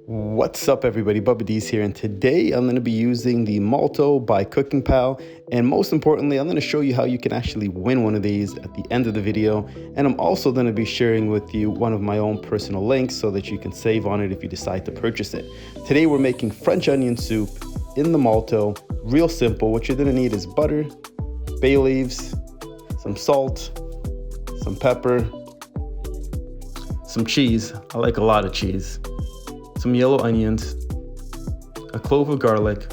What's up everybody, Dees here, and today I'm going to be using the Multo by cookingPal, and most importantly I'm going to show you how you can actually win one of these at the end of the video. And I'm also going to be sharing with you one of my own personal links so that you can save on it if you decide to purchase it. Today we're making French onion soup in the Multo. Real simple. What you're going to need is butter, bay leaves, some salt, some pepper, some cheese. I like a lot of cheese. Some yellow onions, a clove of garlic,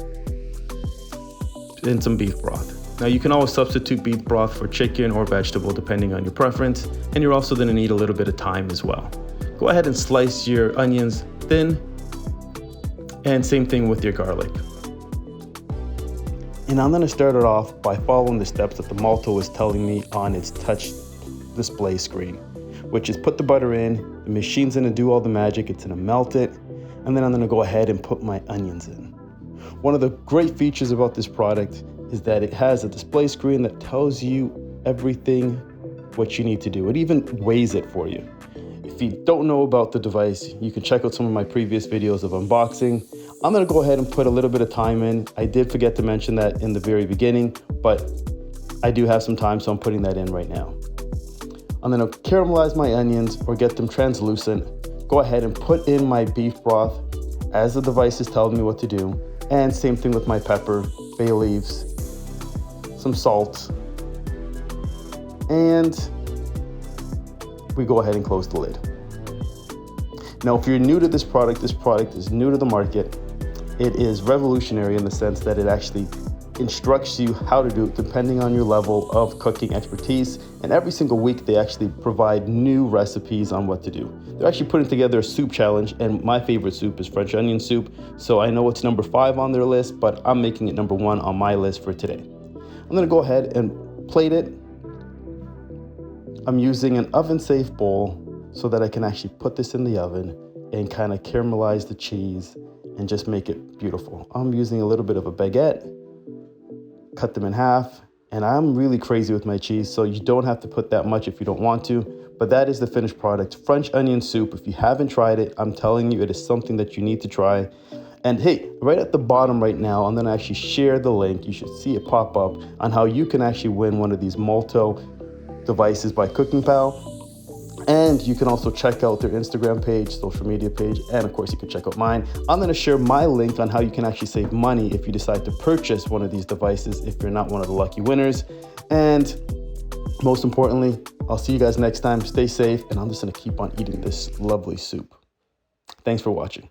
and some beef broth. Now you can always substitute beef broth for chicken or vegetable depending on your preference, and you're also going to need a little bit of thyme as well. Go ahead and slice your onions thin, and same thing with your garlic. And I'm going to start it off by following the steps that the Multo is telling me on its touch display screen, which is put the butter in, the machine's going to do all the magic, it's going to melt it, and then I'm going to go ahead and put my onions in. One of the great features about this product is that it has a display screen that tells you everything what you need to do. It even weighs it for you. If you don't know about the device, you can check out some of my previous videos of unboxing. I'm going to go ahead and put a little bit of thyme in. I did forget to mention that in the very beginning, but I do have some time, so I'm putting that in right now. I'm going to caramelize my onions or get them translucent. Go ahead and put in my beef broth as the device is telling me what to do. And same thing with my pepper, bay leaves, some salt, and we go ahead and close the lid. Now, if you're new to this product is new to the market. It is revolutionary in the sense that it actually instructs you how to do it depending on your level of cooking expertise, and every single week they actually provide new recipes on what to do. They're actually putting together a soup challenge, and my favorite soup is French onion soup, so I know it's number 5 on their list, but I'm making it number 1 on my list for today. I'm going to go ahead and plate it. I'm using an oven safe bowl so that I can actually put this in the oven and kind of caramelize the cheese and just make it beautiful. I'm using a little bit of a baguette, cut them in half, and I'm really crazy with my cheese, so you don't have to put that much if you don't want to, but that is the finished product, French onion soup. If you haven't tried it, I'm telling you, it is something that you need to try. And hey, right at the bottom right now, I'm gonna actually share the link. You should see it pop up on how you can actually win one of these Multo devices by cookingPal. And you can also check out their Instagram page, social media page, and of course you can check out mine. I'm going to share my link on how you can actually save money if you decide to purchase one of these devices if you're not one of the lucky winners. And most importantly, I'll see you guys next time. Stay safe, and I'm just going to keep on eating this lovely soup. Thanks for watching.